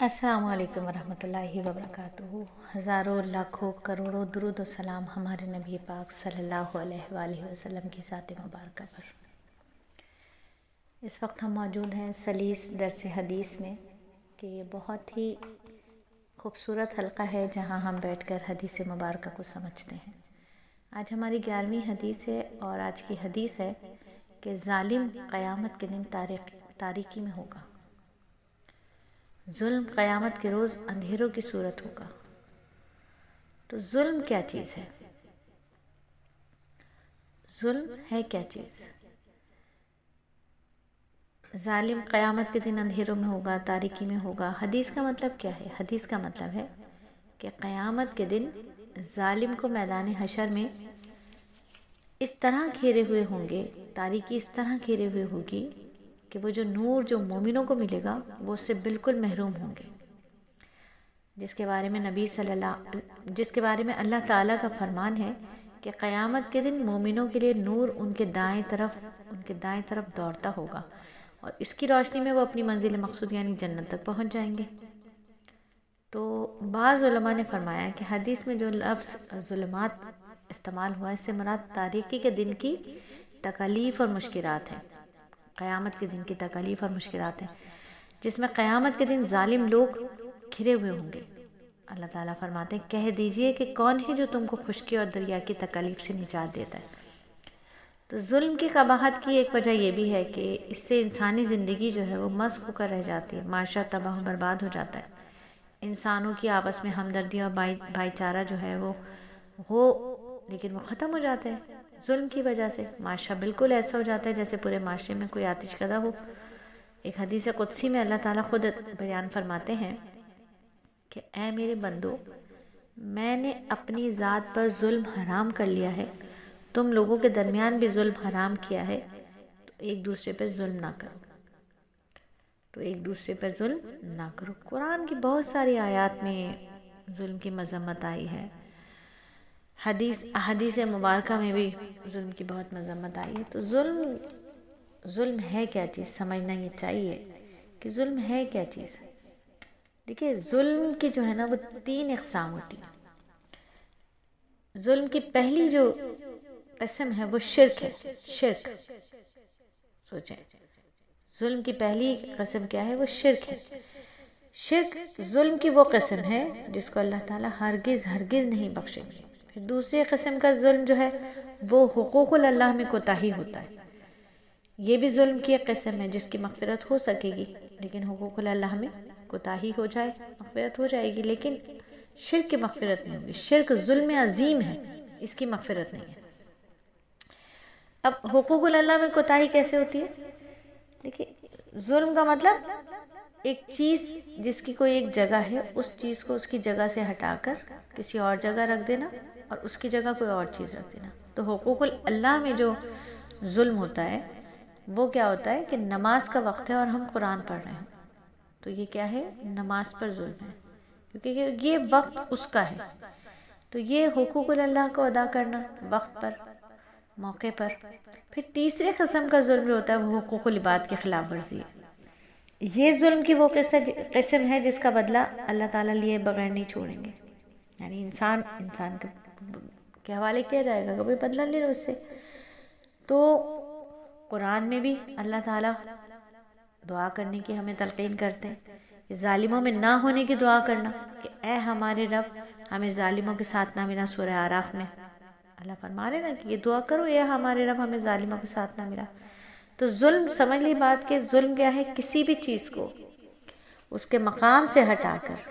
السلام علیکم ورحمۃ اللہ وبرکاتہ۔ ہزاروں لاکھوں کروڑوں درود و سلام ہمارے نبی پاک صلی اللہ علیہ وآلہ وسلم کی ذات مبارکہ پر۔ اس وقت ہم موجود ہیں سلیس درس حدیث میں کہ یہ بہت ہی خوبصورت حلقہ ہے جہاں ہم بیٹھ کر حدیث مبارکہ کو سمجھتے ہیں۔ آج ہماری 11ویں حدیث ہے اور آج کی حدیث ہے کہ ظالم قیامت کے دن تاریکی میں ہوگا۔ ظلم قیامت کے روز اندھیروں کی صورت ہوگا۔ تو ظلم کیا چیز ہے؟ ظلم ہے کیا چیز؟ ظالم قیامت کے دن اندھیروں میں ہوگا، تاریکی میں ہوگا۔ حدیث کا مطلب کیا ہے؟ حدیث کا مطلب ہے کہ قیامت کے دن ظالم کو میدان حشر میں اس طرح گھیرے ہوئے ہوں گے، تاریکی اس طرح گھیرے ہوئے ہوگی کہ وہ جو نور جو مومنوں کو ملے گا وہ اس سے بالکل محروم ہوں گے، جس کے بارے میں اللہ تعالیٰ کا فرمان ہے کہ قیامت کے دن مومنوں کے لیے نور ان کے دائیں طرف دوڑتا ہوگا اور اس کی روشنی میں وہ اپنی منزل مقصود یعنی جنت تک پہنچ جائیں گے۔ تو بعض علماء نے فرمایا کہ حدیث میں جو لفظ ظلمات استعمال ہوا ہے اس سے مراد تاریکی کے دن کی تکالیف اور مشکلات ہیں، قیامت کے دن کی تکالیف اور مشکلات ہیں، جس میں قیامت کے دن ظالم لوگ گھرے ہوئے ہوں گے۔ اللہ تعالیٰ فرماتے ہیں کہہ دیجئے کہ کون ہے جو تم کو خشکی اور دریا کی تکالیف سے نجات دیتا ہے۔ تو ظلم کی قباحت کی ایک وجہ یہ بھی ہے کہ اس سے انسانی زندگی جو ہے وہ مسخ ہو کر رہ جاتی ہے، معاشرہ تباہ و برباد ہو جاتا ہے، انسانوں کی آپس میں ہمدردی اور بھائی چارہ جو ہے وہ لیکن وہ ختم ہو جاتا ہے۔ ظلم کی وجہ سے معاشرہ بالکل ایسا ہو جاتا ہے جیسے پورے معاشرے میں کوئی آتش کدہ ہو۔ ایک حدیث قدسی میں اللہ تعالیٰ خود بیان فرماتے ہیں کہ اے میرے بندو، میں نے اپنی ذات پر ظلم حرام کر لیا ہے، تم لوگوں کے درمیان بھی ظلم حرام کیا ہے، تو ایک دوسرے پر ظلم نہ کرو۔ قرآن کی بہت ساری آیات میں ظلم کی مذمت آئی ہے، حدیث مبارکہ میں بھی ظلم کی بہت مذمت آئی ہے۔ تو ظلم ہے کیا چیز، سمجھنا یہ چاہیے کہ ظلم ہے کیا چیز۔ دیکھیے ظلم کی جو ہے نا وہ 3 اقسام ہوتی ہیں۔ ظلم کی پہلی جو قسم ہے وہ شرک ہے، شرک۔ سوچیں ظلم کی پہلی قسم کیا ہے؟ وہ شرک ہے۔ شرک ظلم کی وہ قسم ہے جس کو اللہ تعالیٰ ہرگز نہیں بخشیں گے۔ پھر دوسری قسم کا ظلم جو ہے وہ حقوق اللہ میں کوتاہی ہوتا ہے، یہ بھی ظلم کی ایک قسم ہے جس کی مغفرت ہو سکے گی، لیکن حقوق اللہ میں کوتاہی ہو جائے مغفرت ہو جائے گی، لیکن شرک کی مغفرت نہیں ہوگی۔ شرک ظلم عظیم ہے، اس کی مغفرت نہیں ہے۔ اب حقوق اللہ میں کوتاہی کیسے ہوتی ہے؟ دیکھیے ظلم کا مطلب ایک چیز جس کی کوئی ایک جگہ ہے، اس چیز کو اس کی جگہ سے ہٹا کر کسی اور جگہ رکھ دینا اور اس کی جگہ کوئی اور چیز رکھ دینا۔ تو حقوق اللہ میں جو ظلم ہوتا ہے وہ کیا ہوتا ہے کہ نماز کا وقت ہے اور ہم قرآن پڑھ رہے ہیں، تو یہ کیا ہے؟ نماز پر ظلم ہے، کیونکہ یہ وقت اس کا ہے۔ تو یہ حقوق اللہ کو ادا کرنا وقت پر، موقع پر۔ پھر تیسرے قسم کا ظلم جو ہوتا ہے وہ حقوق العباد کے خلاف ورزی ہے۔ یہ ظلم کی وہ قسم ہے جس کا بدلہ اللہ تعالیٰ لیے بغیر نہیں چھوڑیں گے، یعنی انسان کے حوالے کیا جائے گا، کبھی بدلہ لے لو اس سے۔ تو قرآن میں بھی اللہ تعالیٰ دعا کرنے کی ہمیں تلقین کرتے ہیں، ظالموں میں نہ ہونے کی دعا کرنا کہ اے ہمارے رب ہمیں ظالموں کے ساتھ نہ ملا۔ سورہ اعراف میں اللہ فرما رہے نا کہ یہ دعا کرو اے ہمارے رب ہمیں ظالموں کے ساتھ نہ ملا۔ تو ظلم سمجھ لی بات کہ ظلم کیا ہے؟ کسی بھی چیز کو اس کے مقام سے ہٹا کر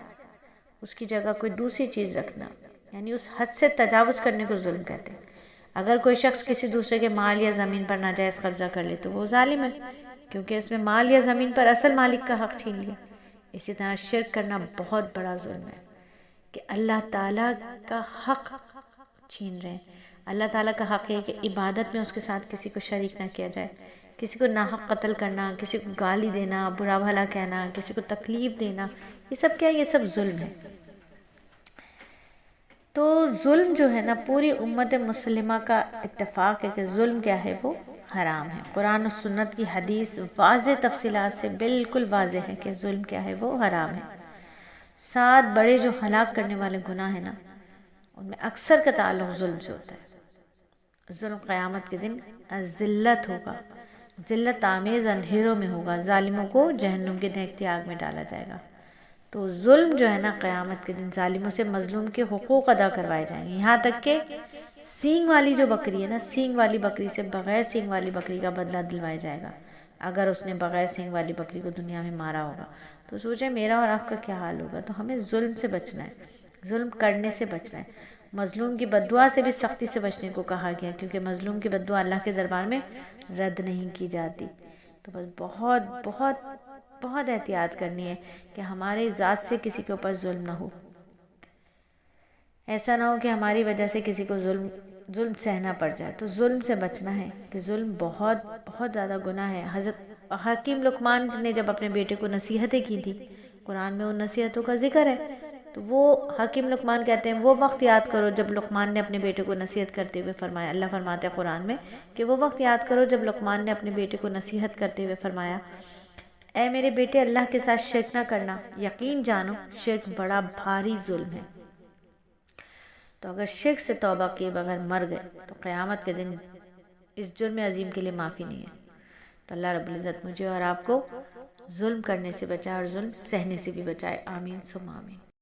اس کی جگہ کوئی دوسری چیز رکھنا، یعنی اس حد سے تجاوز کرنے کو ظلم کہتے ہیں۔ اگر کوئی شخص کسی دوسرے کے مال یا زمین پر ناجائز قبضہ کر لے تو وہ ظالم ہے، کیونکہ اس میں مال یا زمین پر اصل مالک کا حق چھین لیا۔ اسی طرح شرک کرنا بہت بڑا ظلم ہے کہ اللہ تعالیٰ کا حق چھین رہے ہیں۔ اللہ تعالیٰ کا حق ہے کہ عبادت میں اس کے ساتھ کسی کو شریک نہ کیا جائے، کسی کو ناحق قتل کرنا، کسی کو گالی دینا، برا بھلا کہنا، کسی کو تکلیف دینا، یہ سب کیا ہے؟ یہ سب ظلم ہے۔ تو ظلم جو ہے نا پوری امت مسلمہ کا اتفاق ہے کہ ظلم کیا ہے؟ وہ حرام ہے۔ قرآن و سنت کی حدیث واضح تفصیلات سے بالکل واضح ہے کہ ظلم کیا ہے؟ وہ حرام ہے۔ 7 بڑے جو ہلاک کرنے والے گناہ ہیں نا، ان میں اکثر کا تعلق ظلم سے ہوتا ہے۔ ظلم قیامت کے دن ذلت ہوگا، ذلت آمیز اندھیروں میں ہوگا، ظالموں کو جہنم کے دہکتی آگ میں ڈالا جائے گا۔ تو ظلم جو ہے نا قیامت کے دن ظالموں سے مظلوم کے حقوق ادا کروائے جائیں گے، یہاں تک کہ سینگ والی جو بکری ہے نا، سینگ والی بکری سے بغیر سینگ والی بکری کا بدلہ دلوایا جائے گا اگر اس نے بغیر سینگ والی بکری کو دنیا میں مارا ہوگا۔ تو سوچیں میرا اور آپ کا کیا حال ہوگا۔ تو ہمیں ظلم سے بچنا ہے، ظلم کرنے سے بچنا ہے۔ مظلوم کی بددعا سے بھی سختی سے بچنے کو کہا گیا، کیونکہ مظلوم کی بددعا اللہ کے دربار میں رد نہیں کی جاتی۔ تو بس بہت بہت بہت احتیاط کرنی ہے کہ ہمارے ذات سے کسی کے اوپر ظلم نہ ہو۔ ایسا نہ ہو کہ ہماری وجہ سے کسی کو ظلم سہنا پڑ جائے۔ تو ظلم سے بچنا ہے کہ ظلم بہت بہت زیادہ گناہ ہے۔ حضرت حکیم لقمان نے جب اپنے بیٹے کو نصیحتیں کی تھی، قرآن میں ان نصیحتوں کا ذکر ہے، تو وہ حکیم لقمان کہتے ہیں وہ وقت یاد کرو جب لقمان نے اپنے بیٹے کو نصیحت کرتے ہوئے فرمایا، اللہ فرماتے ہیں قرآن میں کہ وہ وقت یاد کرو جب لقمان نے اپنے بیٹے کو نصیحت کرتے ہوئے فرمایا، اے میرے بیٹے اللہ کے ساتھ شرک نہ کرنا، یقین جانو شرک بڑا بھاری ظلم ہے۔ تو اگر شرک سے توبہ کیے بغیر مر گئے تو قیامت کے دن اس جرم عظیم کے لیے معافی نہیں ہے۔ تو اللہ رب العزت مجھے اور آپ کو ظلم کرنے سے بچائے اور ظلم سہنے سے بھی بچائے، آمین ثم آمین۔